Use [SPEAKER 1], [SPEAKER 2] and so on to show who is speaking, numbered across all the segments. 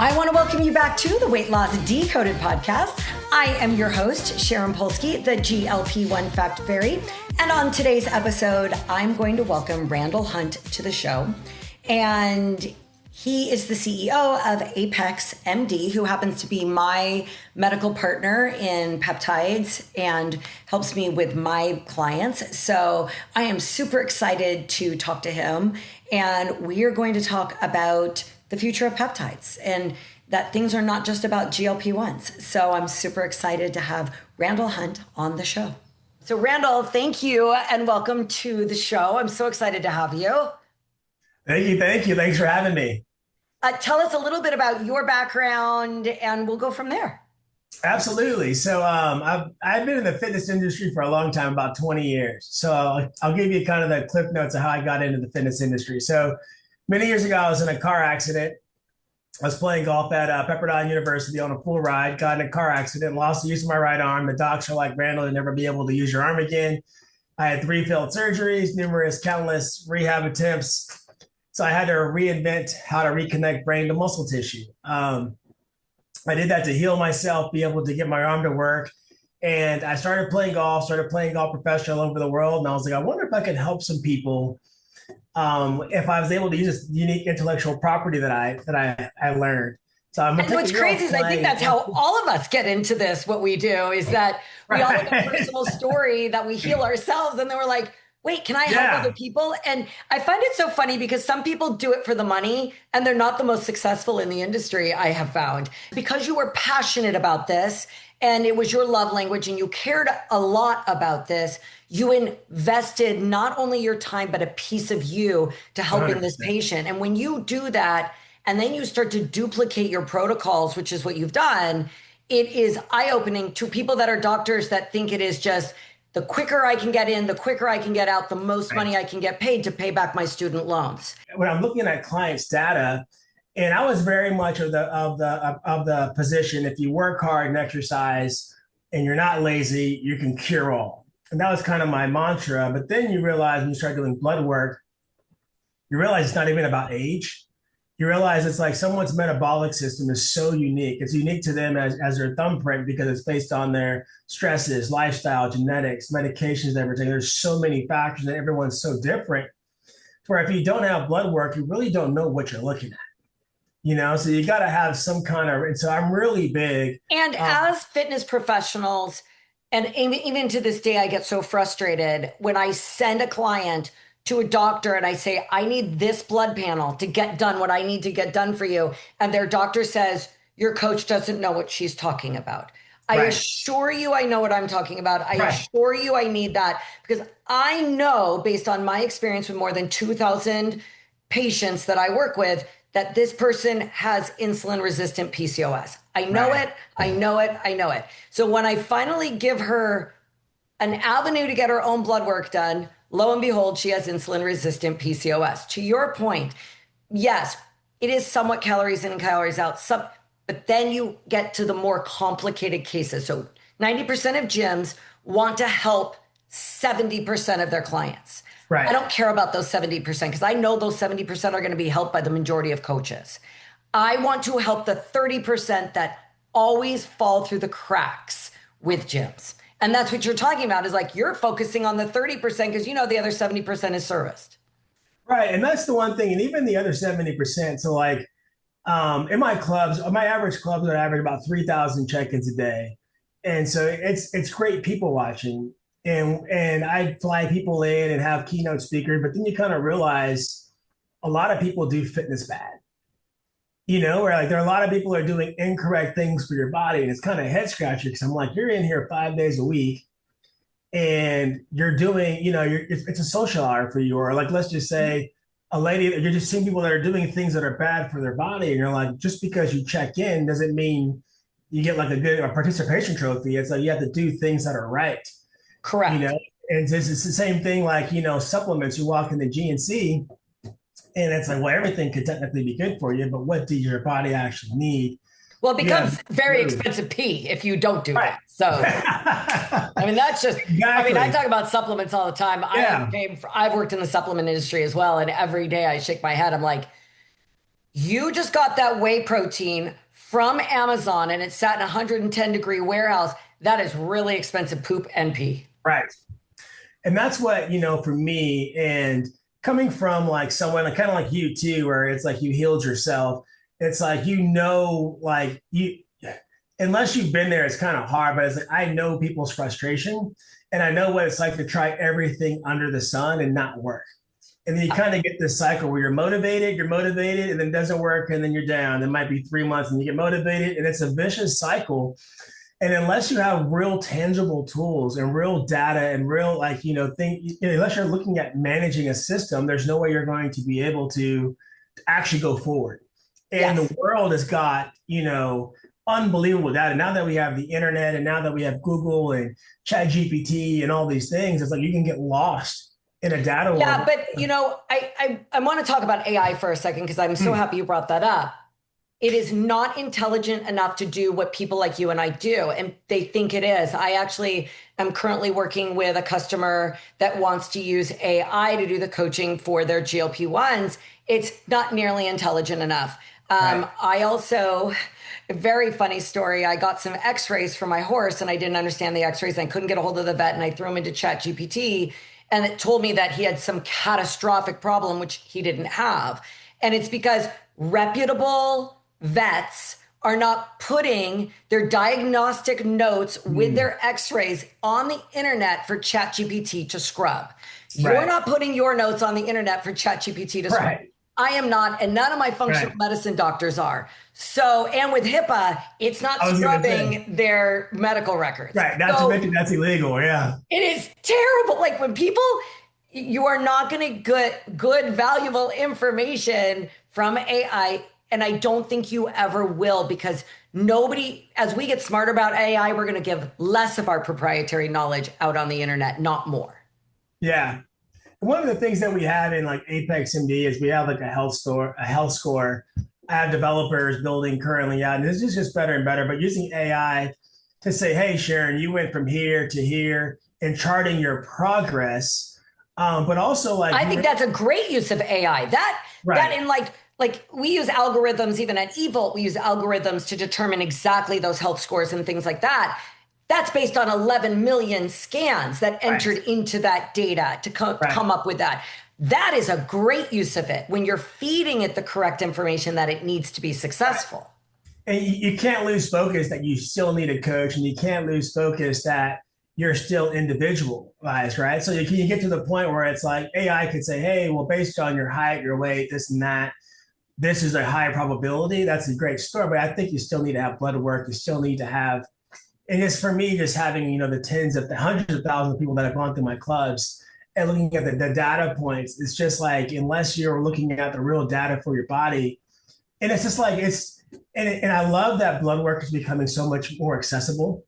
[SPEAKER 1] I want to welcome you back to the Weight Loss Decoded Podcast. I am your host, Sharon Polsky, the GLP-1 Fact Fairy. And on today's episode, I'm going to welcome Randall Hunt to the show. And he is the CEO of Apex MD, who happens to be my medical partner in peptides and helps me with my clients. So I am super excited to talk to him. And we are going to talk about the future of peptides and that things are not just about GLP-1s. So I'm super excited to have Randall Hunt on the show. So Randall, thank you and welcome to the show. I'm so excited to have you.
[SPEAKER 2] Thank you. Thanks for having me.
[SPEAKER 1] Tell us a little bit about your background and we'll go from there.
[SPEAKER 2] Absolutely. So I've been in the fitness industry for a long time, about 20 years. So I'll give you kind of the cliff notes of how I got into the fitness industry. So many years ago, I was in a car accident. I was playing golf at Pepperdine University on a full ride, got in a car accident, lost the use of my right arm. The docs were like, Randall, you'll never be able to use your arm again. I had 3 failed surgeries, countless rehab attempts. So I had to reinvent how to reconnect brain to muscle tissue. I did that to heal myself, be able to get my arm to work. And I started playing golf professional all over the world. And I was like, I wonder if I could help some people if I was able to use this unique intellectual property that I learned. So
[SPEAKER 1] and what's crazy is I think that's how all of us get into this. What we do is that we all have a personal story that we heal ourselves. And then we're like, wait, can I help other people? And I find it so funny because some people do it for the money and they're not the most successful in the industry, I have found. Because you were passionate about this and it was your love language and you cared a lot about this, you invested not only your time, but a piece of you to helping 100%. This patient. And when you do that, and then you start to duplicate your protocols, which is what you've done, it is eye-opening to people that are doctors that think it is just the quicker I can get in, the quicker I can get out, the most money I can get paid to pay back my student loans.
[SPEAKER 2] When I'm looking at clients' data, and I was very much of the position, if you work hard and exercise and you're not lazy, you can cure all. And that was kind of my mantra. But then you realize when you start doing blood work, you realize it's not even about age. You realize it's like someone's metabolic system is so unique. It's unique to them as their thumbprint because it's based on their stresses, lifestyle, genetics, medications, everything. There's so many factors and everyone's so different. Where if you don't have blood work, you really don't know what you're looking at. You know, so you got to have some kind of, and so I'm really big.
[SPEAKER 1] And as fitness professionals, and even to this day, I get so frustrated when I send a client to a doctor and I say, I need this blood panel to get done what I need to get done for you. And their doctor says, your coach doesn't know what she's talking about. I assure you, I know what I'm talking about. I assure you I need that because I know based on my experience with more than 2,000 patients that I work with, that this person has insulin resistant PCOS. I know it. I know it. So when I finally give her an avenue to get her own blood work done, lo and behold, she has insulin resistant PCOS. To your point, yes, it is somewhat calories in and calories out, but then you get to the more complicated cases. So 90% of gyms want to help 70% of their clients. Right. I don't care about those 70% because I know those 70% are going to be helped by the majority of coaches. I want to help the 30% that always fall through the cracks with gyms. And that's what you're talking about is like you're focusing on the 30% because you know the other 70% is serviced.
[SPEAKER 2] Right. And that's the one thing. And even the other 70%. So like in my clubs, my average clubs would average about 3,000 check-ins a day. And so it's great people watching. And I fly people in and have keynote speakers, but then you kind of realize a lot of people do fitness bad. You know, where like there are a lot of people who are doing incorrect things for your body. And it's kind of head scratcher because I'm like, you're in here 5 days a week and you're doing, you know, it's a social hour for you. Or like, let's just say a lady, you're just seeing people that are doing things that are bad for their body. And you're like, just because you check in doesn't mean you get like a participation trophy. It's like you have to do things that are right.
[SPEAKER 1] Correct.
[SPEAKER 2] You know, and it's the same thing like, you know, supplements, you walk in the GNC and it's like, well, everything could technically be good for you, but what do your body actually need?
[SPEAKER 1] Well, it becomes very expensive pee if you don't do that. So, I mean, that's just, I mean, I talk about supplements all the time. I've worked in the supplement industry as well. And every day I shake my head. I'm like, You just got that whey protein from Amazon and it sat in a 110-degree warehouse. That is really expensive poop and pee.
[SPEAKER 2] Right. And that's what, for me, and coming from like someone kind of like you too, where it's like you healed yourself. It's like, like unless you've been there, it's kind of hard, but it's like, I know people's frustration and I know what it's like to try everything under the sun and not work. And then you kind of get this cycle where you're motivated, and then it doesn't work, and then you're down. It might be 3 months and you get motivated, and it's a vicious cycle. And unless you have real tangible tools and real data and real, unless you're looking at managing a system, there's no way you're going to be able to actually go forward. And
[SPEAKER 1] Yes.
[SPEAKER 2] the world has got, unbelievable data. Now that we have the internet and now that we have Google and Chat GPT and all these things, it's like you can get lost in a data
[SPEAKER 1] Yeah,
[SPEAKER 2] world.
[SPEAKER 1] but I want to talk about AI for a second because I'm so happy you brought that up. It is not intelligent enough to do what people like you and I do, and they think it is. I actually am currently working with a customer that wants to use AI to do the coaching for their GLP-1s. It's not nearly intelligent enough.
[SPEAKER 2] Right.
[SPEAKER 1] I also, a very funny story, I got some x-rays for my horse and I didn't understand the x-rays. I couldn't get a hold of the vet and I threw him into Chat GPT and it told me that he had some catastrophic problem, which he didn't have. And it's because reputable vets are not putting their diagnostic notes with their x-rays on the internet for ChatGPT to scrub. You're
[SPEAKER 2] Right.
[SPEAKER 1] not putting your notes on the internet for ChatGPT to scrub.
[SPEAKER 2] Right.
[SPEAKER 1] I am not, and none of my functional medicine doctors are. So, and with HIPAA, it's not scrubbing their medical records.
[SPEAKER 2] Right. Not to mention that's illegal. Yeah.
[SPEAKER 1] It is terrible. Like when people, you are not going to get good, valuable information from AI. And I don't think you ever will because nobody, as we get smarter about AI, we're going to give less of our proprietary knowledge out on the internet, not more.
[SPEAKER 2] Yeah. One of the things that we have in like Apex MD is we have like a health score. I have developers building currently out, and this is just better and better, but using AI to say, hey, Sharon, you went from here to here and charting your progress. But also like,
[SPEAKER 1] I think that's a great use of AI. That in like we use algorithms, even at Evolt, we use algorithms to determine exactly those health scores and things like that. That's based on 11 million scans that entered into that data to come up with that. That is a great use of it when you're feeding it the correct information that it needs to be successful.
[SPEAKER 2] And you can't lose focus that you still need a coach, and you can't lose focus that you're still individualized, right? So you can get to the point where it's like AI could say, hey, well, based on your height, your weight, this and that, this is a high probability. That's a great story, but I think you still need to have blood work. You still need to have, and it's for me just having, the hundreds of thousands of people that have gone through my clubs and looking at the data points, it's just like, unless you're looking at the real data for your body, and it's just like, and I love that blood work is becoming so much more accessible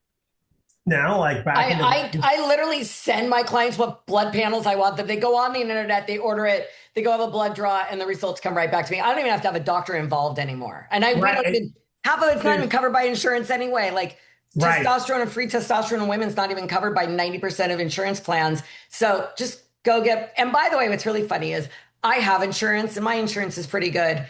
[SPEAKER 2] now. Like
[SPEAKER 1] I literally send my clients what blood panels I want them. They go on the internet, they order it, they go have a blood draw, and the results come right back to me. I don't even have to have a doctor involved anymore. And half of it's not even covered by insurance anyway. Like testosterone and free testosterone in women's not even covered by 90% of insurance plans. So just go get, and by the way, what's really funny is I have insurance and my insurance is pretty good,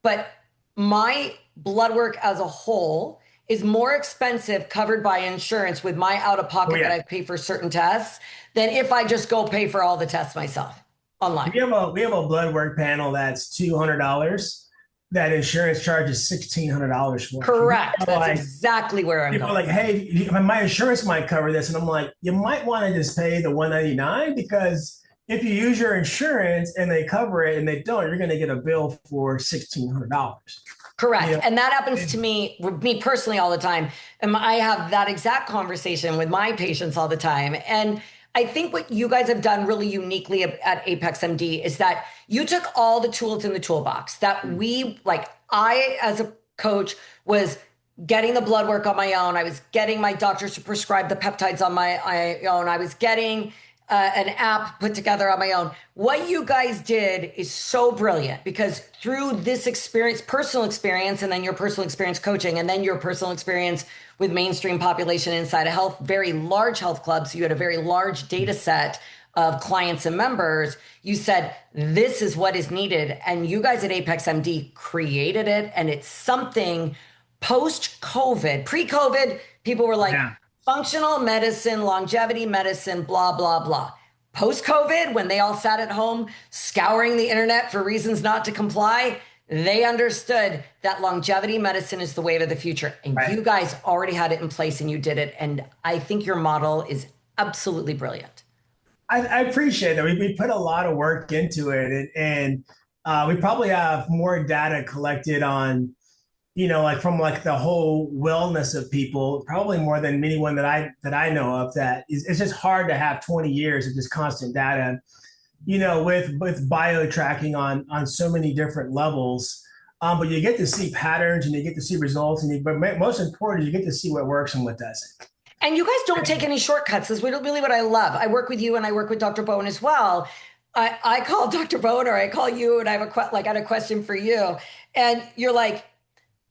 [SPEAKER 1] but my blood work as a whole is more expensive covered by insurance with my out-of-pocket that I pay for certain tests than if I just go pay for all the tests myself online.
[SPEAKER 2] We have a blood work panel that's $200 that insurance charges $1,600 for.
[SPEAKER 1] Correct. That's exactly where I'm going.
[SPEAKER 2] People are like, hey, my insurance might cover this. And I'm like, you might want to just pay the $199 because if you use your insurance and they cover it and they don't, you're going to get a bill for $1,600.
[SPEAKER 1] Correct. Yeah. And that happens to me personally all the time. And I have that exact conversation with my patients all the time. And I think what you guys have done really uniquely at Apex MD is that you took all the tools in the toolbox that I, as a coach, was getting the blood work on my own. I was getting my doctors to prescribe the peptides on my own. I was getting an app put together on my own. What you guys did is so brilliant because through this experience, personal experience, and then your personal experience coaching, and then your personal experience with mainstream population inside a very large health club. So you had a very large data set of clients and members, you said, this is what is needed. And you guys at Apex MD created it. And it's something post-COVID, pre-COVID, people were like,
[SPEAKER 2] Yeah.
[SPEAKER 1] functional medicine, longevity medicine, blah, blah, blah. Post-COVID, when they all sat at home scouring the internet for reasons not to comply, they understood that longevity medicine is the wave of the future. And
[SPEAKER 2] Right.
[SPEAKER 1] you guys already had it in place and you did it. And I think your model is absolutely brilliant.
[SPEAKER 2] I appreciate that. We put a lot of work into it, and we probably have more data collected on, like from like the whole wellness of people, probably more than anyone that I know of. That is, it's just hard to have 20 years of just constant data, with bio tracking on so many different levels. But you get to see patterns and you get to see results, but most important, you get to see what works and what doesn't.
[SPEAKER 1] And you guys don't take any shortcuts. That's really what I love. I work with you and I work with Dr. Bowen as well. I call Dr. Bowen or I call you and I have I got a question for you. And you're like,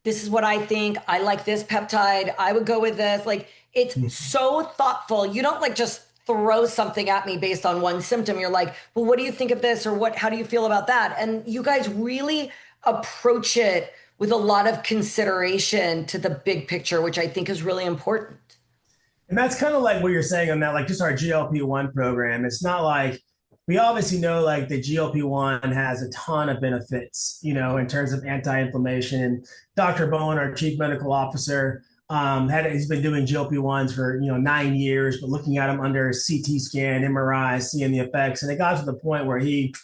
[SPEAKER 1] this is what I think. I like this peptide. I would go with this. Like, it's so thoughtful. You don't like just throw something at me based on one symptom. You're like, well, what do you think of this? Or how do you feel about that? And you guys really approach it with a lot of consideration to the big picture, which I think is really important.
[SPEAKER 2] And that's kind of like what you're saying on that, like just our GLP-1 program. It's not like we obviously know like the GLP-1 has a ton of benefits, in terms of anti-inflammation. And Dr. Bowen, our chief medical officer, he's been doing GLP-1s for 9 years, but looking at them under CT scan, MRI, seeing the effects. And it got to the point where he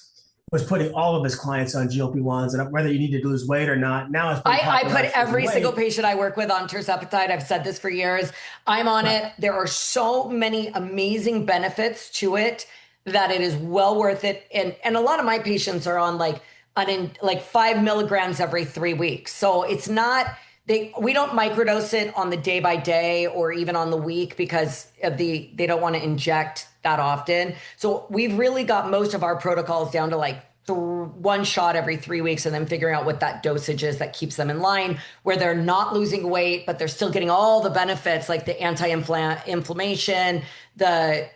[SPEAKER 2] was putting all of his clients on GLP-1s, and whether you need to lose weight or not. Now it's
[SPEAKER 1] I put every single patient I work with on tirzepatide. I've said this for years. I'm on it. There are so many amazing benefits to it that it is well worth it. And a lot of my patients are on like 5 milligrams every 3 weeks. So it's not, we don't microdose it on the day by day or even on the week because of they don't want to inject that often. So we've really got most of our protocols down to like one shot every 3 weeks and then figuring out what that dosage is that keeps them in line where they're not losing weight, but they're still getting all the benefits like the anti-inflammation, the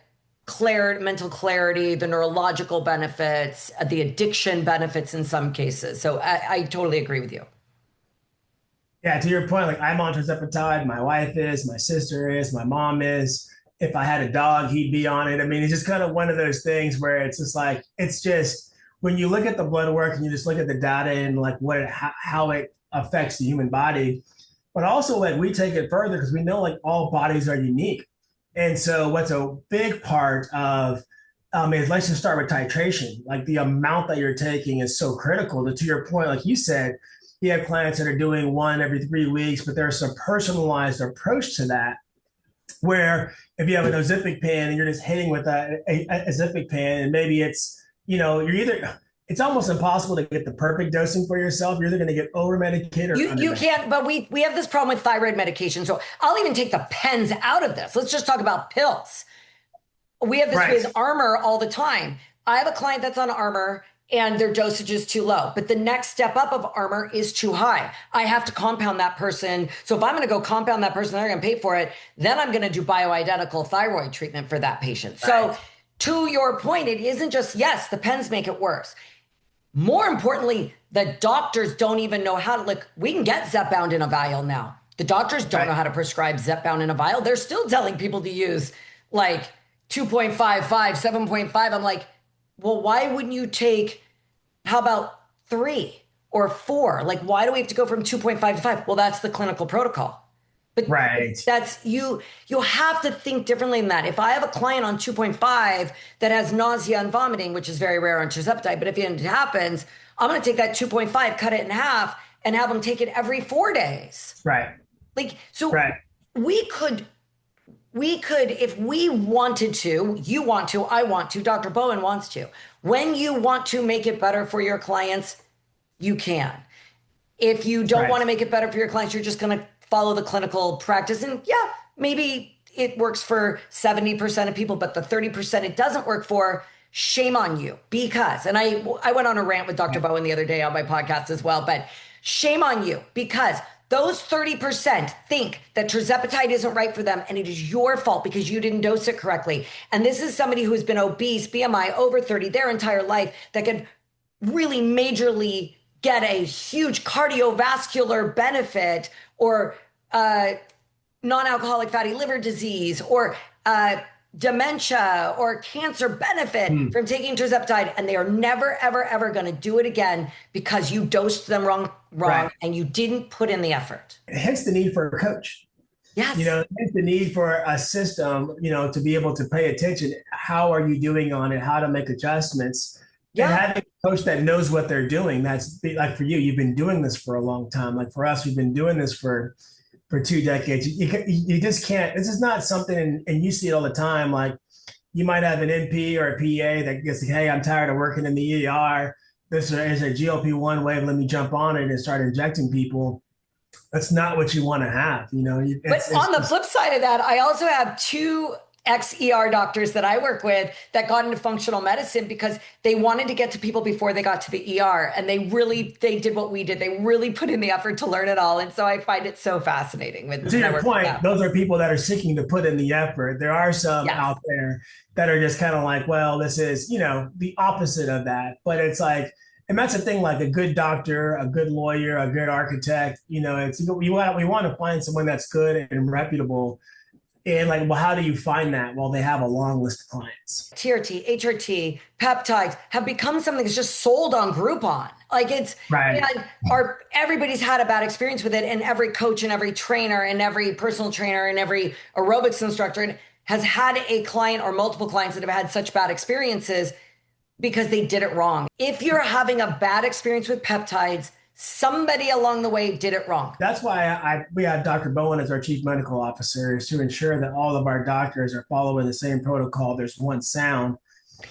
[SPEAKER 1] mental clarity, the neurological benefits, the addiction benefits in some cases. So I totally agree with you.
[SPEAKER 2] Yeah, to your point, like I'm on tirzepatide, my wife is, my sister is, my mom is. If I had a dog, he'd be on it. I mean, it's just kind of one of those things where it's just like, it's just when you look at the blood work and you just look at the data and like how it affects the human body, but also like we take it further because we know like all bodies are unique. And so what's a big part of is let's just start with titration. Like the amount that you're taking is so critical. To your point, like you said, you have clients that are doing one every 3 weeks, but there's a personalized approach to that where if you have an Ozempic pen and you're just hitting with a Ozempic pen and maybe it's, it's almost impossible to get the perfect dosing for yourself. You're either going to get over medicated or
[SPEAKER 1] you can't, but we have this problem with thyroid medication. So I'll even take the pens out of this. Let's just talk about pills. We have this with Armor all the time. I have a client that's on Armor and their dosage is too low, but the next step up of Armor is too high. I have to compound that person. So if I'm going to go compound that person, they're going to pay for it. Then I'm going to do bioidentical thyroid treatment for that patient. Right. So to your point, it isn't just, yes, the pens make it worse. More importantly, the doctors don't even know how to, like, we can get Zepbound in a vial now. The doctors don't know how to prescribe Zepbound in a vial. They're still telling people to use like 2.55, 7.5. I'm like, well, why wouldn't you take, how about 3 or 4? Like, why do we have to go from 2.5 to 5? Well, that's the clinical protocol. But that's you have to think differently than that. If I have a client on 2.5 that has nausea and vomiting, which is very rare on tirzepatide, but if it happens, I'm going to take that 2.5, cut it in half, and have them take it every 4 days.
[SPEAKER 2] Right.
[SPEAKER 1] Like, so we could, if we wanted to, you want to, I want to, Dr. Bowen wants to. When you want to make it better for your clients, you can. If you don't want to make it better for your clients, you're just going to follow the clinical practice. And yeah, maybe it works for 70% of people, but the 30% it doesn't work for, shame on you. Because, and I went on a rant with Dr. Bowen the other day on my podcast as well, but shame on you because those 30% think that tirzepatide isn't right for them, and it is your fault because you didn't dose it correctly. And this is somebody who's been obese, BMI over 30 their entire life, that could really majorly get a huge cardiovascular benefit, or non-alcoholic fatty liver disease, or dementia or cancer benefit from taking tirzepatide, and they are never, ever, ever going to do it again because you dosed them wrong,
[SPEAKER 2] Right.
[SPEAKER 1] and you didn't put in the effort.
[SPEAKER 2] Hence the need for a coach.
[SPEAKER 1] Yes.
[SPEAKER 2] Hence the need for a system, to be able to pay attention. How are you doing on it? How to make adjustments.
[SPEAKER 1] Yeah.
[SPEAKER 2] And having a coach that knows what they're doing. That's like for you, you've been doing this for a long time. Like for us, we've been doing this for 2 decades. You just can't, this is not something, and you see it all the time. Like you might have an NP or a PA that gets like, hey, I'm tired of working in the ER. This is a GLP-1 wave. Let me jump on it and start injecting people. That's not what you want to have.
[SPEAKER 1] But on the flip side of that, I also have 2 ex-ER doctors that I work with that got into functional medicine because they wanted to get to people before they got to the ER. And they did what we did. They really put in the effort to learn it all. And so I find it so fascinating.
[SPEAKER 2] To your point, those are people that are seeking to put in the effort. There are some out there that are just kind of like, well, this is, the opposite of that. But it's like, and that's the thing, like a good doctor, a good lawyer, a good architect, we want to find someone that's good and reputable. And like, well, how do you find that? Well, they have a long list of clients.
[SPEAKER 1] TRT, HRT, peptides have become something that's just sold on Groupon. Like it's,
[SPEAKER 2] right.
[SPEAKER 1] Everybody's had a bad experience with it. And every coach and every trainer and every personal trainer and every aerobics instructor has had a client or multiple clients that have had such bad experiences because they did it wrong. If you're having a bad experience with peptides, somebody along the way did it wrong.
[SPEAKER 2] That's why we had Dr. Bowen as our chief medical officer, is to ensure that all of our doctors are following the same protocol. There's one sound,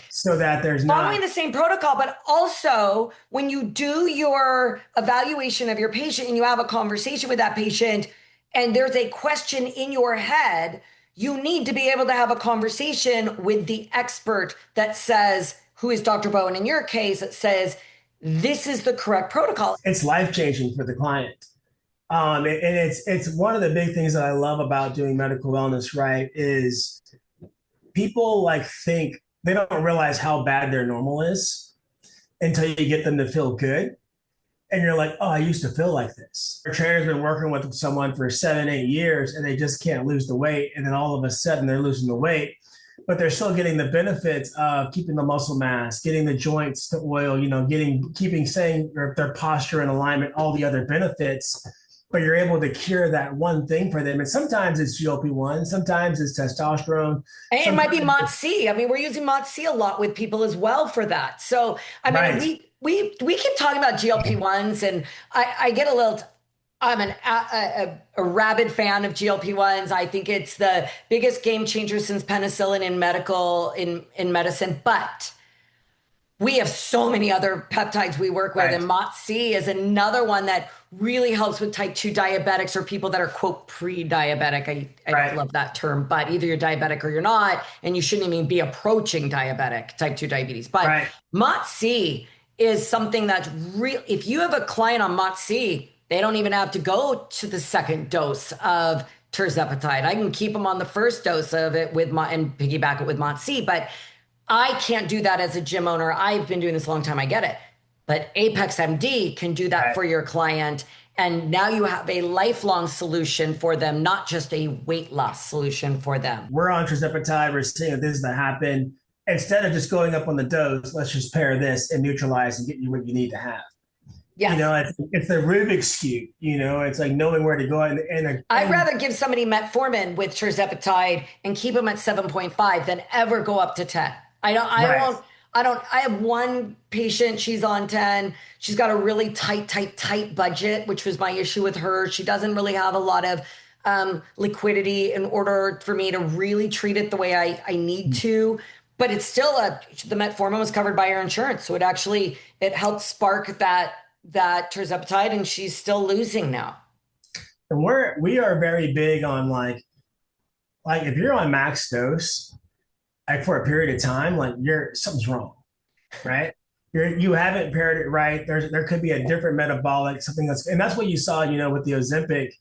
[SPEAKER 2] so that there's
[SPEAKER 1] following the same protocol. But also when you do your evaluation of your patient and you have a conversation with that patient and there's a question in your head, you need to be able to have a conversation with the expert that says, who is Dr. Bowen in your case, that says, this is the correct protocol.
[SPEAKER 2] It's life-changing for the client. And it's one of the big things that I love about doing medical wellness, right, is people think they don't realize how bad their normal is until you get them to feel good. And you're like, oh, I used to feel like this. Our trainer's been working with someone for 7, 8 years and they just can't lose the weight. And then all of a sudden they're losing the weight, but they're still getting the benefits of keeping the muscle mass, getting the joints to oil, keeping their posture in alignment, all the other benefits. But you're able to cure that one thing for them. And sometimes it's GLP-1, sometimes it's testosterone.
[SPEAKER 1] And it might be MOTS-C. I mean, we're using MOTS-C a lot with people as well for that. So, I mean,
[SPEAKER 2] right.
[SPEAKER 1] we keep talking about GLP-1s, and I get a little, I'm a rabid fan of GLP-1s. I think it's the biggest game changer since penicillin in medicine, but we have so many other peptides we work with. Right. And MOTS-C is another one that really helps with type 2 diabetics or people that are, quote, pre-diabetic. I
[SPEAKER 2] right.
[SPEAKER 1] don't love that term, but either you're diabetic or you're not, and you shouldn't even be approaching diabetic, type 2 diabetes. But right. MOTS-C is something that's real. If you have a client on MOTS-C, they don't even have to go to the second dose of tirzepatide. I can keep them on the first dose of it and piggyback it with MOTS-C, but I can't do that as a gym owner. I've been doing this a long time. I get it. But Apex MD can do that for your client. And now you have a lifelong solution for them, not just a weight loss solution for them.
[SPEAKER 2] We're on tirzepatide. We're seeing if this is to happen. Instead of just going up on the dose, let's just pair this and neutralize and get you what you need to have.
[SPEAKER 1] Yes.
[SPEAKER 2] It's the Rubik's Cube. It's like knowing where to go.
[SPEAKER 1] I'd rather give somebody metformin with tirzepatide and keep them at 7.5 than ever go up to 10. I have one patient, she's on 10. She's got a really tight budget, which was my issue with her. She doesn't really have a lot of liquidity in order for me to really treat it the way I need to. But it's still the metformin was covered by her insurance. So it helped spark that tirzepatide, and she's still losing now.
[SPEAKER 2] And we are very big on like if you're on max dose, for a period of time, something's wrong, right? you haven't paired it right. There could be a different metabolic, something and that's what you saw, with the Ozempic.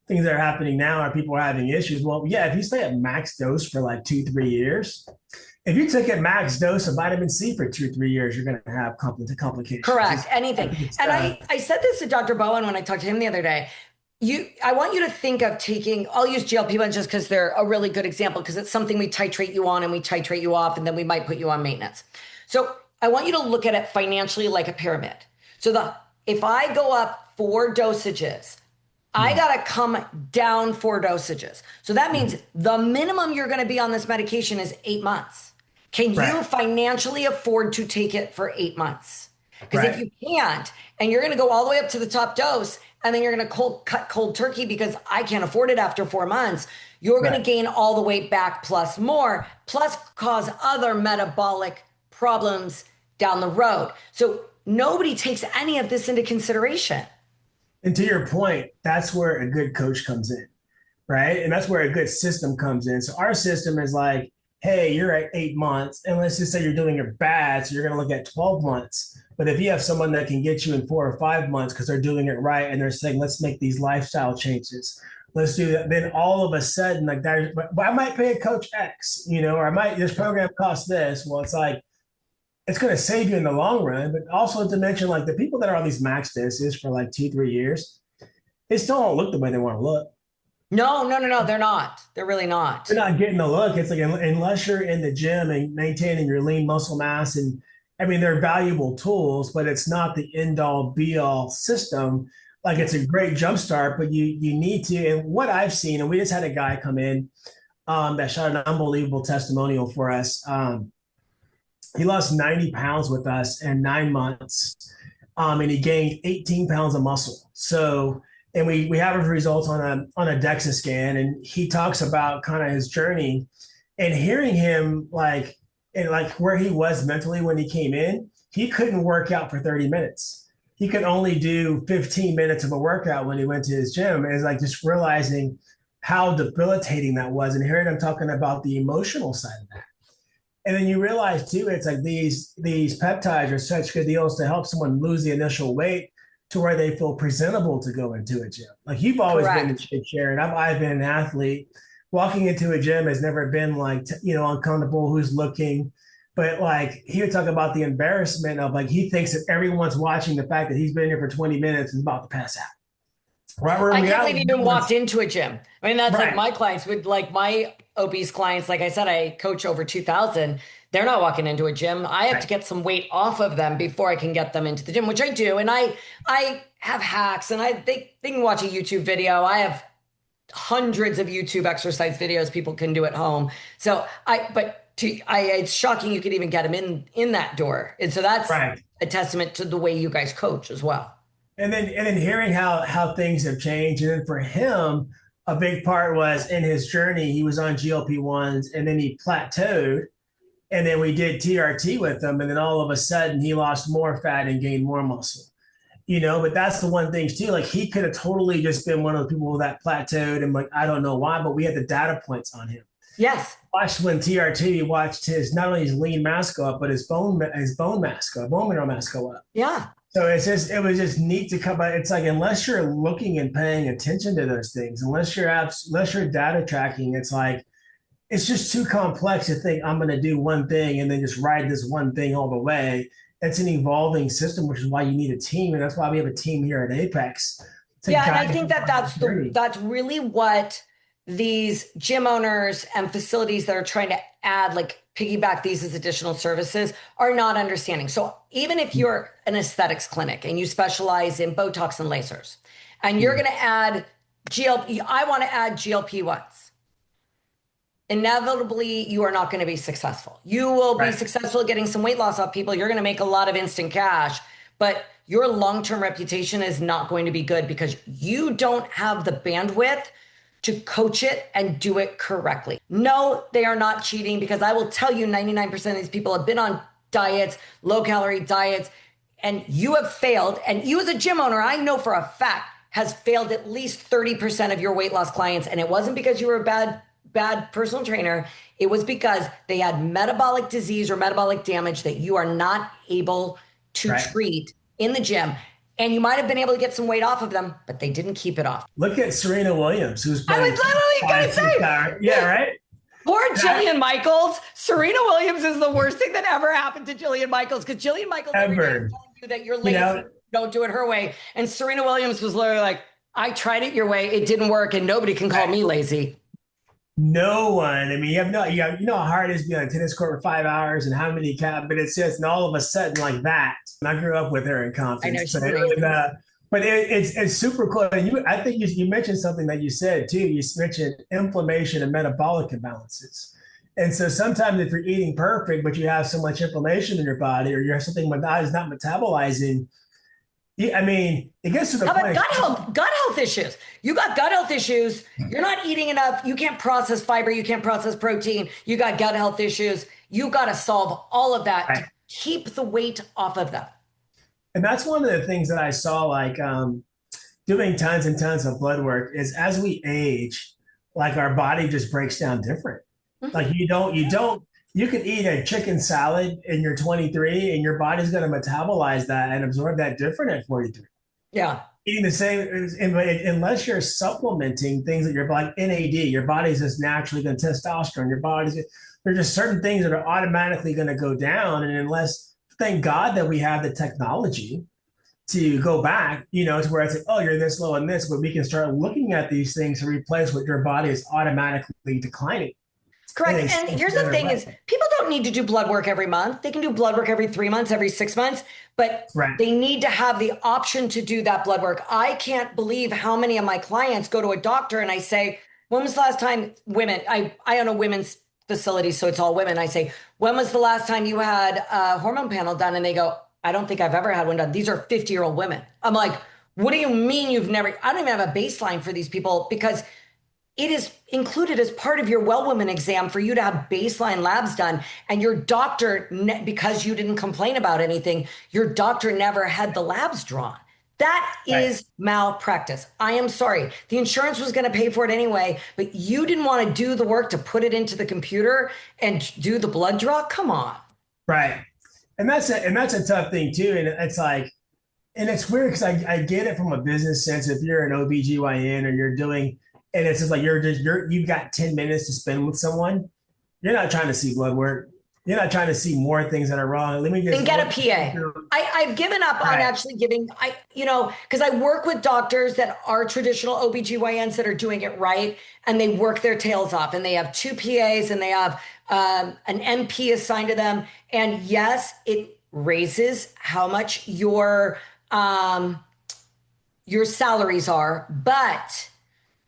[SPEAKER 2] Things that are happening now are people are having issues. Well, yeah, if you stay at max dose for like 2-3 years, if you took a max dose of vitamin C for 2-3 years, you're going to have complications.
[SPEAKER 1] Correct. Anything. And I said this to Dr. Bowen when I talked to him the other day. I want you to think of taking, I'll use GLP-1 just because they're a really good example, because it's something we titrate you on and we titrate you off, and then we might put you on maintenance. So I want you to look at it financially like a pyramid. So if I go up 4 dosages, I got to come down 4 dosages. So that means the minimum you're going to be on this medication is 8 months. Can you financially afford to take it for 8 months? Because if you can't, and you're going to go all the way up to the top dose, and then you're going to cut cold turkey because I can't afford it after 4 months, you're going to gain all the weight back plus more, plus cause other metabolic problems down the road. So nobody takes any of this into consideration.
[SPEAKER 2] And to your point, that's where a good coach comes in, right? And that's where a good system comes in. So our system is like, hey, you're at 8 months, and let's just say you're doing it bad, so you're going to look at 12 months. But if you have someone that can get you in 4 or 5 months because they're doing it right and they're saying, let's make these lifestyle changes, let's do that, then all of a sudden, like that, but I might pay a coach X, or this program costs this. Well, it's like, it's going to save you in the long run, but also to mention, like, the people that are on these max doses for like 2-3 years, they still don't look the way they want to look.
[SPEAKER 1] No, they're not. They're really not.
[SPEAKER 2] They're not getting the look. It's like, unless you're in the gym and maintaining your lean muscle mass, and I mean, they're valuable tools, but it's not the end all be all system. Like, it's a great jumpstart, but you need to. And what I've seen, and we just had a guy come in that shot an unbelievable testimonial for us. He lost 90 pounds with us in 9 months, and he gained 18 pounds of muscle. So, and we have his results on a DEXA scan, and he talks about kind of his journey, and hearing him like where he was mentally when he came in. He couldn't work out for 30 minutes. He could only do 15 minutes of a workout when he went to his gym. And it's like just realizing how debilitating that was, and hearing him talking about the emotional side of that. And then you realize too, it's like these peptides are such good deals to help someone lose the initial weight to where they feel presentable to go into a gym. Like, you've always been in shape, Sharon. I've been an athlete. Walking into a gym has never been like, uncomfortable, who's looking. But like, he would talk about the embarrassment of, like, he thinks that everyone's watching the fact that he's been here for 20 minutes and is about to pass out.
[SPEAKER 1] Right, I can't believe you even walked into a gym. I mean, that's like my clients would, like my obese clients, like I said, I coach over 2,000. They're not walking into a gym. I have to get some weight off of them before I can get them into the gym, which I do. And I have hacks, and they can watch a YouTube video. I have hundreds of YouTube exercise videos people can do at home. So it's shocking you could even get them in that door. And so that's a testament to the way you guys coach as well.
[SPEAKER 2] And then hearing how things have changed. And then for him, a big part was in his journey, he was on GLP-1s, and then he plateaued. And then we did TRT with him. And then all of a sudden he lost more fat and gained more muscle. But that's the one thing too. Like, he could have totally just been one of the people that plateaued, and like, I don't know why, but we had the data points on him.
[SPEAKER 1] Yes.
[SPEAKER 2] Watched when TRT, watched not only his lean mass go up, but his bone mass go up, bone mineral mass go up.
[SPEAKER 1] Yeah.
[SPEAKER 2] So it was just neat to come out. It's like, unless you're looking and paying attention to those things, unless you're data tracking, it's like, it's just too complex to think I'm going to do one thing and then just ride this one thing all the way. It's an evolving system, which is why you need a team. And that's why we have a team here at Apex.
[SPEAKER 1] And I think that's really what these gym owners and facilities that are trying to add, like, piggyback these as additional services are not understanding. So even if you're an aesthetics clinic and you specialize in Botox and lasers, and you're going to add I want to add GLP-1s. Inevitably, you are not going to be successful. You will be successful getting some weight loss off people. You're going to make a lot of instant cash, but your long-term reputation is not going to be good because you don't have the bandwidth to coach it and do it correctly. No, they are not cheating, because I will tell you 99% of these people have been on diets, low-calorie diets, and you have failed. And you as a gym owner, I know for a fact, has failed at least 30% of your weight loss clients. And it wasn't because you were a bad personal trainer. It was because they had metabolic disease or metabolic damage that you are not able to
[SPEAKER 2] Right.
[SPEAKER 1] treat in the gym. And you might have been able to get some weight off of them, but they didn't keep it off.
[SPEAKER 2] Look at Serena Williams, who's
[SPEAKER 1] I
[SPEAKER 2] playing
[SPEAKER 1] was literally going to say,
[SPEAKER 2] yeah, right.
[SPEAKER 1] poor Jillian Michaels. Serena Williams is the worst thing that ever happened to Jillian Michaels, because Jillian Michaels every day is telling you that you're lazy, don't do it her way. And Serena Williams was literally like, I tried it your way, it didn't work, and nobody can call me lazy.
[SPEAKER 2] No one. I mean, you know how hard it is to be on a tennis court for 5 hours and how many but it's just, and all of a sudden like that. And I grew up with her in Compton.
[SPEAKER 1] I know, she's
[SPEAKER 2] but it's super cool. And I think you mentioned something that you said too. You mentioned inflammation and metabolic imbalances. And so sometimes if you're eating perfect, but you have so much inflammation in your body, or you have something that is not metabolizing, I mean, it gets to the
[SPEAKER 1] How
[SPEAKER 2] point.
[SPEAKER 1] about gut health issues? You got gut health issues. You're not eating enough. You can't process fiber. You can't process protein. You got gut health issues. You got to solve all of that to keep the weight off of them.
[SPEAKER 2] And that's one of the things that I saw, like doing tons and tons of blood work, is as we age, like our body just breaks down different. Mm-hmm. Like you can eat a chicken salad and you're 23 and your body's going to metabolize that and absorb that different at 43.
[SPEAKER 1] Yeah.
[SPEAKER 2] Eating the same, unless you're supplementing things that like NAD, your body's just naturally going to testosterone, there's just certain things that are automatically going to go down. And unless, thank God that we have the technology to go back, to where it's like, oh, you're this low in this, but we can start looking at these things to replace what your body is automatically declining.
[SPEAKER 1] Correct. And here's the thing is, people don't need to do blood work every month. They can do blood work every 3 months, every 6 months, but they need to have the option to do that blood work. I can't believe how many of my clients go to a doctor and I say, when was the last time women, I own a women's facility, so it's all women. I say, when was the last time you had a hormone panel done? And they go, I don't think I've ever had one done. These are 50-year-old women. I'm like, what do you mean you've never, I don't even have a baseline for these people, because it is included as part of your well woman exam for you to have baseline labs done. And your doctor, because you didn't complain about anything, your doctor never had the labs drawn. That is malpractice. I am sorry. The insurance was going to pay for it anyway, but you didn't want to do the work to put it into the computer and do the blood draw. Come on.
[SPEAKER 2] Right. And that's a tough thing too. And it's like, and it's weird because I get it from a business sense. If you're an OBGYN or you're doing, and it's just like you've got 10 minutes to spend with someone. You're not trying to see blood work. You're not trying to see more things that are wrong. Let me just
[SPEAKER 1] get a PA. I've given up on actually giving, because I work with doctors that are traditional OBGYNs that are doing it right, and they work their tails off, and they have 2 PAs and they have an MP assigned to them. And yes, it raises how much your salaries are, but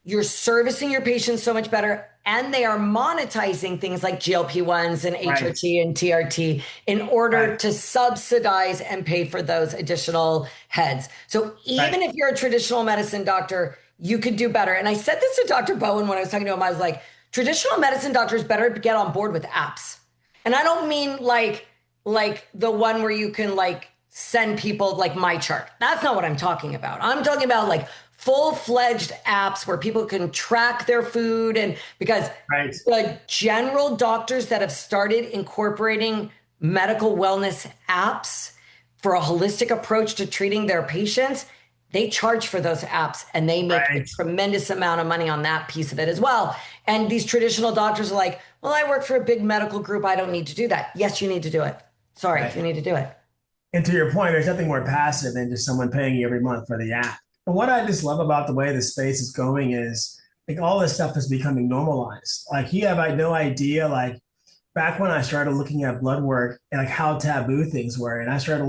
[SPEAKER 1] you're servicing your patients so much better, and they are monetizing things like GLP-1s and HRT and TRT in order to subsidize and pay for those additional heads. So even if you're a traditional medicine doctor, you could do better. And I said this to Dr. Bowen when I was talking to him. I was like, traditional medicine doctors better get on board with apps. And I don't mean like the one where you can send people like MyChart. That's not what I'm talking about. I'm talking about full-fledged apps where people can track their food, and because the general doctors that have started incorporating medical wellness apps for a holistic approach to treating their patients, they charge for those apps, and they make a tremendous amount of money on that piece of it as well. And these traditional doctors are like, well, I work for a big medical group. I don't need to do that. Yes, you need to do it. Sorry, you need to do it.
[SPEAKER 2] And to your point, there's nothing more passive than just someone paying you every month for the app. And what I just love about the way the space is going is all this stuff is becoming normalized. You have no idea, back when I started looking at blood work and how taboo things were. And I started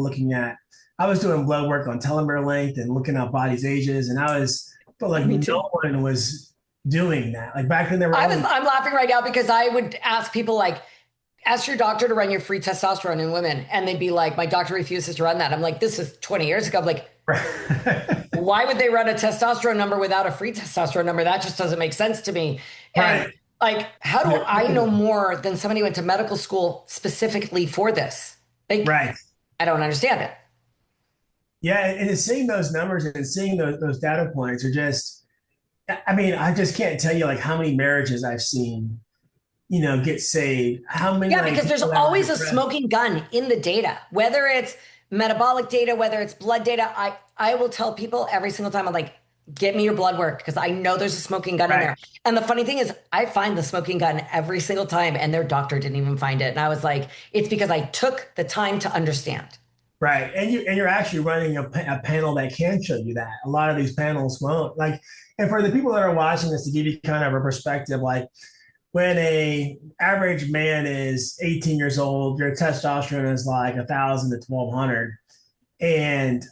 [SPEAKER 2] I was doing blood work on telomere length and looking at bodies' ages. And no one was doing that. Back then I'm
[SPEAKER 1] laughing right now because I would ask people ask your doctor to run your free testosterone in women. And they'd be like, my doctor refuses to run that. I'm like, this is 20 years ago. I'm like, why would they run a testosterone number without a free testosterone number? That just doesn't make sense to me. And how do I know more than somebody who went to medical school specifically for this? I don't understand it.
[SPEAKER 2] Yeah. And it's seeing those numbers and seeing those data points are just, I just can't tell you how many marriages I've seen, get saved. How many?
[SPEAKER 1] Yeah, because there's always a smoking gun in the data, whether it's metabolic data, whether it's blood data, I will tell people every single time, I'm like, get me your blood work because I know there's a smoking gun in there. And the funny thing is, I find the smoking gun every single time, and their doctor didn't even find it. And I was like, it's because I took the time to understand.
[SPEAKER 2] Right. And you're actually running a panel that can show you that. A lot of these panels won't. Like, and for the people that are watching this, to give you kind of a perspective, like when a average man is 18 years old, your testosterone is like 1,000 to 1,200, and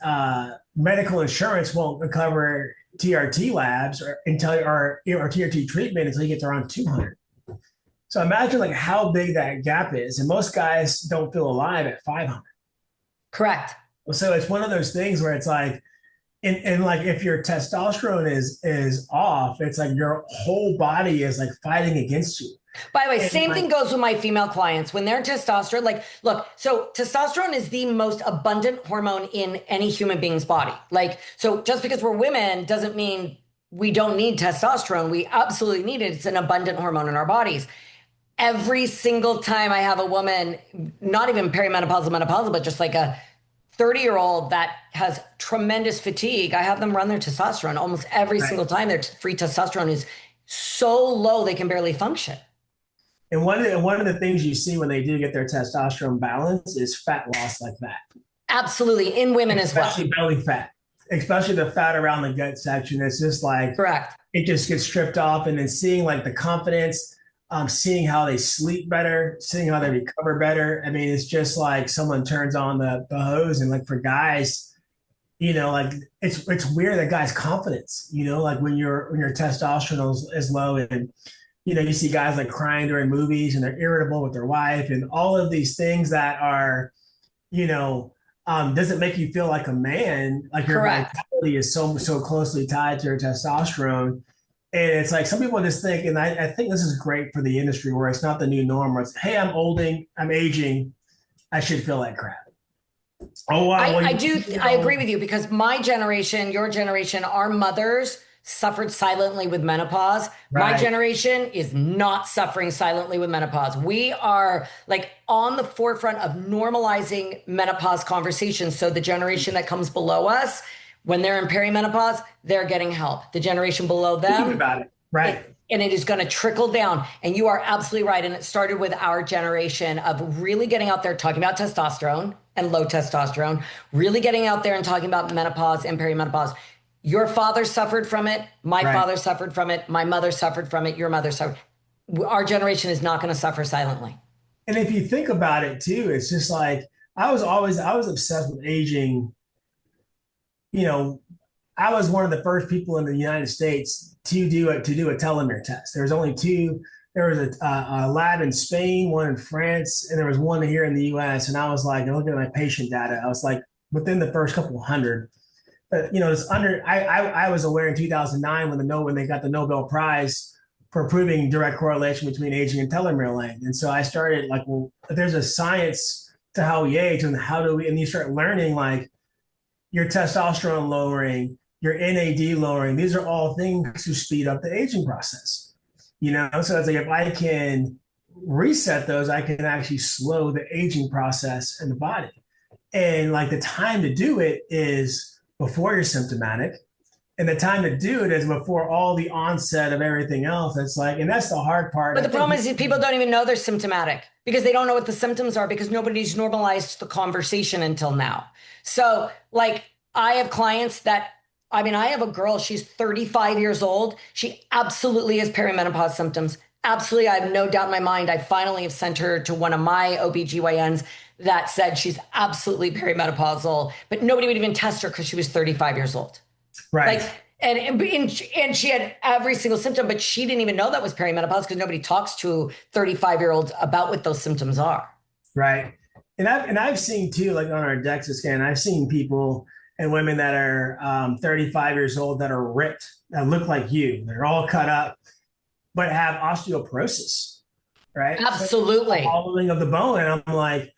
[SPEAKER 2] medical insurance won't cover TRT labs or TRT treatment until you get to around 200. So imagine like how big that gap is, and most guys don't feel alive at 500.
[SPEAKER 1] Correct.
[SPEAKER 2] So it's one of those things where it's like, and like if your testosterone is off, it's like your whole body is like fighting against you.
[SPEAKER 1] By the way,
[SPEAKER 2] And
[SPEAKER 1] same
[SPEAKER 2] like,
[SPEAKER 1] thing goes with my female clients. When their testosterone, like, look, so testosterone is the most abundant hormone in any human being's body. Like, so just because we're women doesn't mean we don't need testosterone. We absolutely need it. It's an abundant hormone in our bodies. Every single time I have a woman, not even perimenopausal, menopausal, but just like a 30-year-old that has tremendous fatigue, I have them run their testosterone almost every single time. Their free testosterone is so low they can barely function.
[SPEAKER 2] and one of the things you see when they do get their testosterone balance is fat loss like that.
[SPEAKER 1] Absolutely, in women as well.
[SPEAKER 2] Especially belly fat, especially the fat around the gut section. It's just like,
[SPEAKER 1] Correct.
[SPEAKER 2] it just gets stripped off, and then seeing like the confidence, seeing how they sleep better, seeing how they recover better. I mean, it's just like someone turns on the hose, and like for guys, like it's weird that guys' confidence, like when your testosterone is low, and you see guys like crying during movies, and they're irritable with their wife, and all of these things that are, doesn't make you feel like a man, like your vitality is so closely tied to your testosterone. And it's like some people just think, and I think this is great for the industry where it's not the new norm where it's, hey, I'm aging, I should feel like crap. Oh, wow.
[SPEAKER 1] I agree with you because my generation, your generation, our mothers suffered silently with menopause.
[SPEAKER 2] Right.
[SPEAKER 1] My generation is not suffering silently with menopause. We are like on the forefront of normalizing menopause conversations. So the generation that comes below us, when they're in perimenopause, they're getting help. The generation below them,
[SPEAKER 2] think about it, right?
[SPEAKER 1] And it is going to trickle down. And you are absolutely right. And it started with our generation of really getting out there talking about testosterone and low testosterone, really getting out there and talking about menopause and perimenopause. Your father suffered from it. My father suffered from it. My mother suffered from it. Your mother suffered. Our generation is not going to suffer silently.
[SPEAKER 2] And if you think about it too, it's just like I was obsessed with aging. I was one of the first people in the United States to do a telomere test. There was only two. There was a lab in Spain, one in France, and there was one here in the US. And I was like, looking at my patient data, I was like, within the first couple hundred. It's under. I was aware in 2009 when they got the Nobel Prize for proving direct correlation between aging and telomere length. And so I started like, well, if there's a science to how we age, and and you start learning like your testosterone lowering, your NAD lowering. These are all things to speed up the aging process. So it's like if I can reset those, I can actually slow the aging process in the body. And like the time to do it is before you're symptomatic. And the time to do it is before all the onset of everything else. It's like, and that's the hard part.
[SPEAKER 1] But the problem is people don't even know they're symptomatic because they don't know what the symptoms are because nobody's normalized the conversation until now. So like I have clients I have a girl, she's 35 years old. She absolutely has perimenopause symptoms. Absolutely. I have no doubt in my mind. I finally have sent her to one of my OBGYNs that said she's absolutely perimenopausal, but nobody would even test her because she was 35 years old.
[SPEAKER 2] Right.
[SPEAKER 1] Like, and she had every single symptom, but she didn't even know that was perimenopause because nobody talks to 35-year-olds about what those symptoms are.
[SPEAKER 2] Right. And I've seen too, like on our DEXA scan, I've seen people and women that are 35 years old that are ripped, that look like you. They're all cut up, but have osteoporosis, right?
[SPEAKER 1] Absolutely.
[SPEAKER 2] So hollowing of the bone. And I'm like,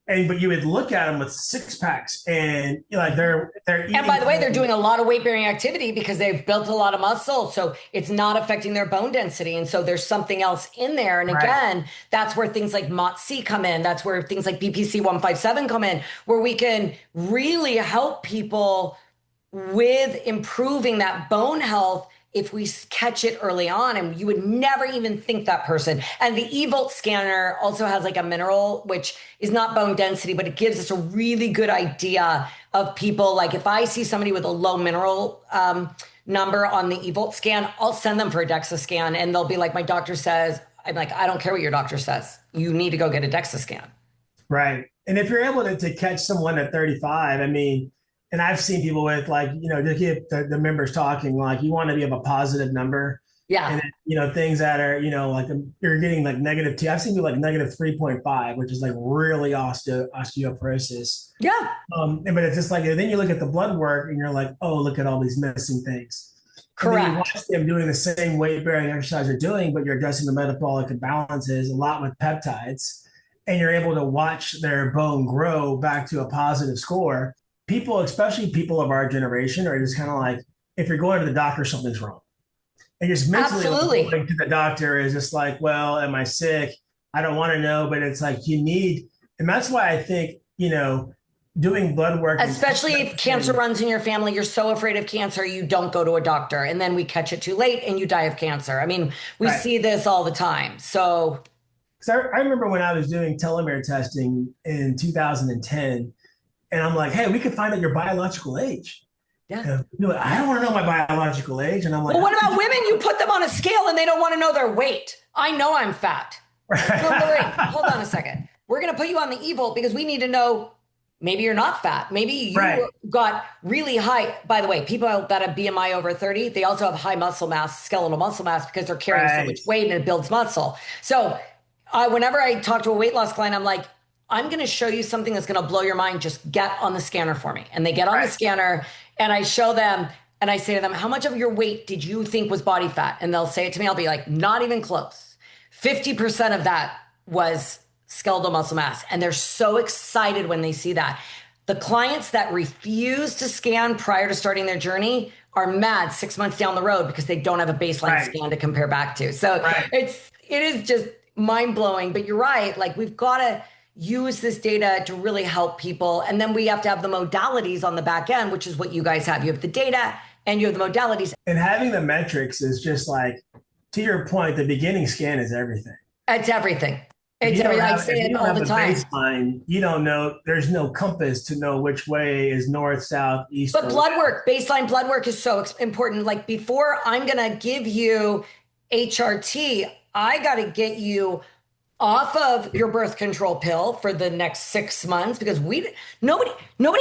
[SPEAKER 2] but you would look at them with six packs, and like they're
[SPEAKER 1] And by
[SPEAKER 2] eating.
[SPEAKER 1] the way, they're doing a lot of weight bearing activity because they've built a lot of muscle. So it's not affecting their bone density. And so there's something else in there. And
[SPEAKER 2] Right.
[SPEAKER 1] again, that's where things like MOTS-C come in. That's where things like BPC 157 come in, where we can really help people with improving that bone health if we catch it early on. And you would never even think that person. And the eVolt scanner also has like a mineral, which is not bone density, but it gives us a really good idea of people. Like if I see somebody with a low mineral number on the eVolt scan, I'll send them for a DEXA scan, and they'll be like, my doctor says. I'm like, I don't care what your doctor says, you need to go get a DEXA scan.
[SPEAKER 2] Right. And if you're able to catch someone at 35, I mean, and I've seen people with like, to keep the members talking, like you want to be of a positive number.
[SPEAKER 1] Yeah.
[SPEAKER 2] And then, things that are, like you're getting like -2. I've seen people like -3.5, which is like really osteoporosis.
[SPEAKER 1] Yeah.
[SPEAKER 2] But it's just like, then you look at the blood work and you're like, oh, look at all these missing things. And then you
[SPEAKER 1] Correct.
[SPEAKER 2] watch them doing the same weight bearing exercise you're doing, but you're addressing the metabolic imbalances a lot with peptides, and you're able to watch their bone grow back to a positive score. People, especially people of our generation, are just kind of like, if you're going to the doctor, something's wrong. And just mentally
[SPEAKER 1] Absolutely.
[SPEAKER 2] going to the doctor is just like, well, am I sick? I don't want to know, but it's like you need, and that's why I think, doing blood work.
[SPEAKER 1] Especially if cancer runs in your family, you're so afraid of cancer, you don't go to a doctor, and then we catch it too late and you die of cancer. I mean, we
[SPEAKER 2] Right.
[SPEAKER 1] see this all the time. So,
[SPEAKER 2] Because I remember when I was doing telomere testing in 2010, and I'm like, hey, we could find out your biological age.
[SPEAKER 1] yeah.
[SPEAKER 2] And you're like, I don't want to know my biological age. And I'm like,
[SPEAKER 1] Well, what about women? You put them on a scale and they don't want to know their weight. I know I'm fat. Wait, hold on a second. We're going to put you on the eVolt because we need to know maybe you're not fat. Maybe you
[SPEAKER 2] Right.
[SPEAKER 1] got really high. By the way, people that have BMI over 30, they also have high muscle mass, skeletal muscle mass, because they're carrying so
[SPEAKER 2] Right.
[SPEAKER 1] much weight and it builds muscle. So whenever I talk to a weight loss client, I'm like, I'm going to show you something that's going to blow your mind. Just get on the scanner for me. And they get on the
[SPEAKER 2] Right.
[SPEAKER 1] scanner and I show them and I say to them, how much of your weight did you think was body fat? And they'll say it to me. I'll be like, not even close. 50% of that was skeletal muscle mass. And they're so excited when they see that. The clients that refuse to scan prior to starting their journey are mad 6 months down the road because they don't have a baseline
[SPEAKER 2] Right.
[SPEAKER 1] scan to compare back to. So
[SPEAKER 2] Right.
[SPEAKER 1] it is just mind blowing, but you're right. Like we've got to use this data to really help people. And then we have to have the modalities on the back end, which is what you guys have. You have the data and you have the modalities.
[SPEAKER 2] And having the metrics is just like, to your point, the beginning scan is everything.
[SPEAKER 1] It's everything. It's
[SPEAKER 2] If you don't
[SPEAKER 1] everything. I
[SPEAKER 2] have-
[SPEAKER 1] say
[SPEAKER 2] if you
[SPEAKER 1] it
[SPEAKER 2] don't
[SPEAKER 1] all
[SPEAKER 2] have
[SPEAKER 1] the
[SPEAKER 2] a
[SPEAKER 1] time.
[SPEAKER 2] baseline, you don't know, there's no compass to know which way is north, south, east.
[SPEAKER 1] But
[SPEAKER 2] or
[SPEAKER 1] blood work, baseline blood work is so important. Like before I'm going to give you HRT, I got to get you off of your birth control pill for the next 6 months because nobody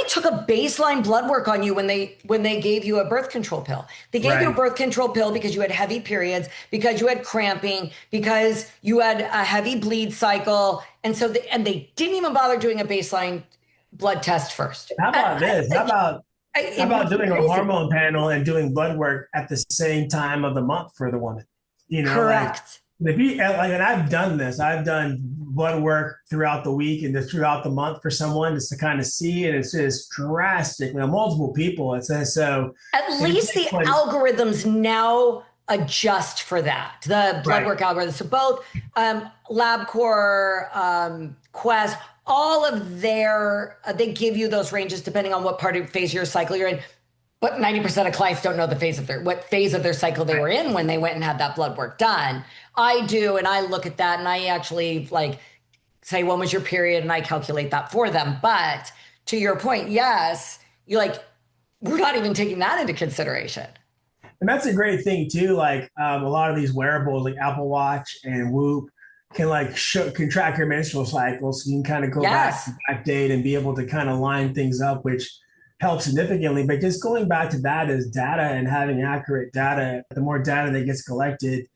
[SPEAKER 1] took a baseline blood work on you when they gave you a birth control pill. They gave you a
[SPEAKER 2] Right.
[SPEAKER 1] birth control pill because you had heavy periods, because you had cramping, because you had a heavy bleed cycle, and so and they didn't even bother doing a baseline blood test first.
[SPEAKER 2] How about this? How about doing a hormone panel and doing blood work at the same time of the month for the woman?
[SPEAKER 1] Correct.
[SPEAKER 2] Like, and I've done this. I've done blood work throughout the week and just throughout the month for someone just to kind of see, and it's just drastic. Multiple people. It says so.
[SPEAKER 1] At least the algorithms now adjust for that. The blood
[SPEAKER 2] Right.
[SPEAKER 1] work algorithms. So both LabCorp, Quest, all of they give you those ranges depending on what phase of your cycle you're in. But 90% of clients don't know what phase of their cycle they were in when they went and had that blood work done. I do, and I look at that and I actually say, when was your period? And I calculate that for them. But to your point, yes, we're not even taking that into consideration.
[SPEAKER 2] And that's a great thing too. Like a lot of these wearables, like Apple Watch and Whoop, can track your menstrual cycles. So you can kind of go
[SPEAKER 1] Yes.
[SPEAKER 2] back date and be able to kind of line things up, which helps significantly. But just going back to that is data and having accurate data. The more data that gets collected,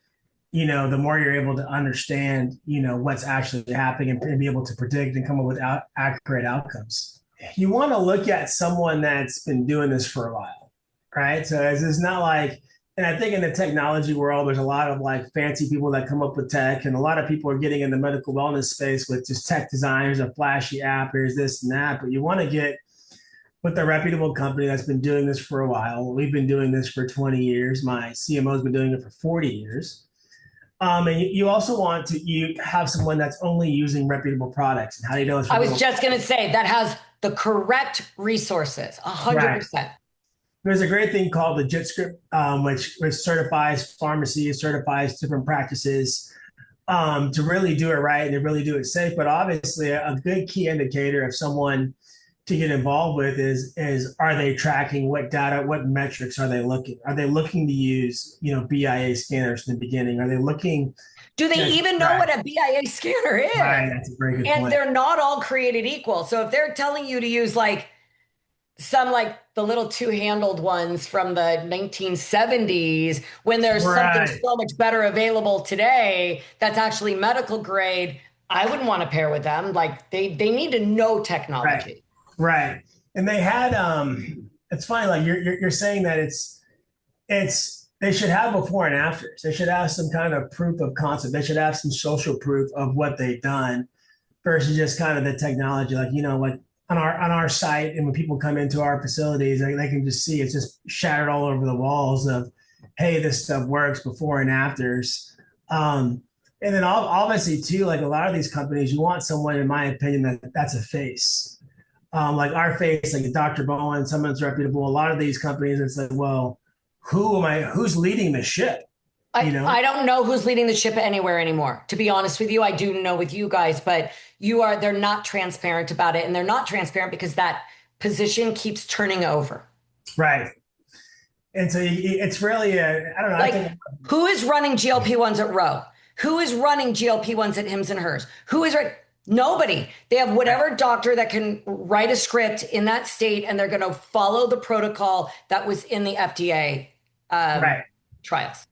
[SPEAKER 2] the more you're able to understand, what's actually happening and be able to predict and come up with accurate outcomes. You want to look at someone that's been doing this for a while, right? So it's not like And I think in the technology world, there's a lot of like fancy people that come up with tech, and a lot of people are getting in the medical wellness space with just tech designers, a flashy app, here's this and that. But you want to get with a reputable company that's been doing this for a while. We've been doing this for 20 years. My CMO has been doing it for 40 years. And you also want to have someone that's only using reputable products. And how do you know it's reputable?
[SPEAKER 1] I was just going to say that has the correct resources, 100%. Right.
[SPEAKER 2] There's a great thing called the JIT script, which certifies pharmacies, certifies different practices to really do it right and to really do it safe. But obviously, a good key indicator of someone to get involved with is are they tracking what data, what metrics are they looking? Are they looking to use, BIA scanners in the beginning? Are they looking?
[SPEAKER 1] Do they even know what a BIA scanner is?
[SPEAKER 2] Right, that's a very good point.
[SPEAKER 1] And they're not all created equal. So if they're telling you to use some the little two-handled ones from the 1970s, when there's something so much better available today that's actually medical grade, I wouldn't want to pair with them. They need to know technology.
[SPEAKER 2] Right. And they had, it's funny, you're saying that they should have before and afters. They should have some kind of proof of concept. They should have some social proof of what they've done versus just kind of the technology. On our site, and when people come into our facilities, they can just see it's just shattered all over the walls of, hey, this stuff works before and afters. And then obviously too, a lot of these companies, you want someone, in my opinion, that's a face. Our face, Dr. Bowen, someone's reputable. A lot of these companies, it's well, who's leading the ship? I
[SPEAKER 1] don't know who's leading the ship anywhere anymore. To be honest with you, I do know with you guys, but they're not transparent about it. And they're not transparent because that position keeps turning over.
[SPEAKER 2] Right. And so it's really, I don't know.
[SPEAKER 1] Who is running GLP-1s at Roe? Who is running GLP-1s at Hims and Hers? Who is Nobody. They have whatever doctor that can write a script in that state, and they're going to follow the protocol that was in the FDA trials.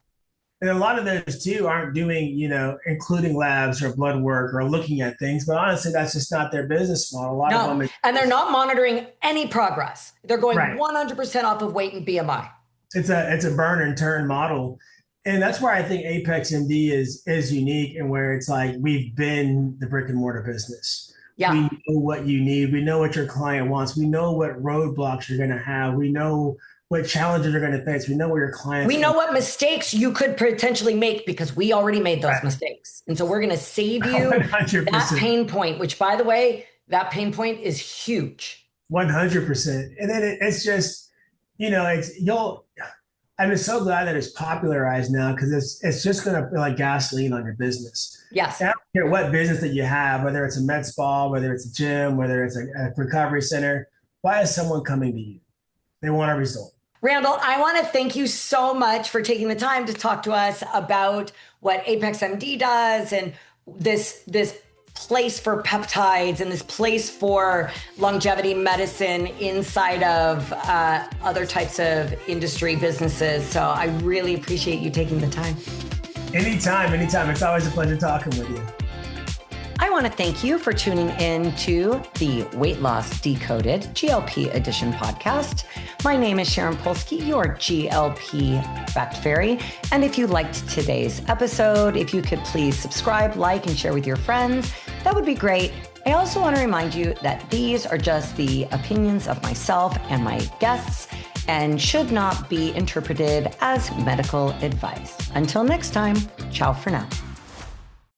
[SPEAKER 2] And a lot of those too aren't doing, including labs or blood work or looking at things. But honestly, that's just not their business model. Of them
[SPEAKER 1] and they're not monitoring any progress. They're going 100% off of weight and BMI.
[SPEAKER 2] It's a burn and turn model. And that's where I think Apex MD is unique, and where it's we've been the brick and mortar business. Yeah. We know what you need. We know what your client wants. We know what roadblocks you're going to have. We know what challenges you're going to face. We know where your clients.
[SPEAKER 1] We know what mistakes you could potentially make because we already made those mistakes. And so we're going to save you 100%. That pain point, which, by the way, that pain point is huge.
[SPEAKER 2] 100%. And then it's just, I'm just so glad that it's popularized now, because it's just going to be like gasoline on your business.
[SPEAKER 1] Yes.
[SPEAKER 2] And I don't care what business that you have, whether it's a med spa, whether it's a gym, whether it's a recovery center. Why is someone coming to you? They want a result.
[SPEAKER 1] Randall, I want to thank you so much for taking the time to talk to us about what Apex MD does and this place for peptides and this place for longevity medicine inside of other types of industry businesses. So I really appreciate you taking the time.
[SPEAKER 2] Anytime. It's always a pleasure talking with you.
[SPEAKER 1] I want to thank you for tuning in to the Weight Loss Decoded GLP Edition podcast. My name is Sharon Polsky, your GLP Fact Fairy. And if you liked today's episode, if you could please subscribe, like, and share with your friends, that would be great. I also want to remind you that these are just the opinions of myself and my guests and should not be interpreted as medical advice. Until next time, ciao for now.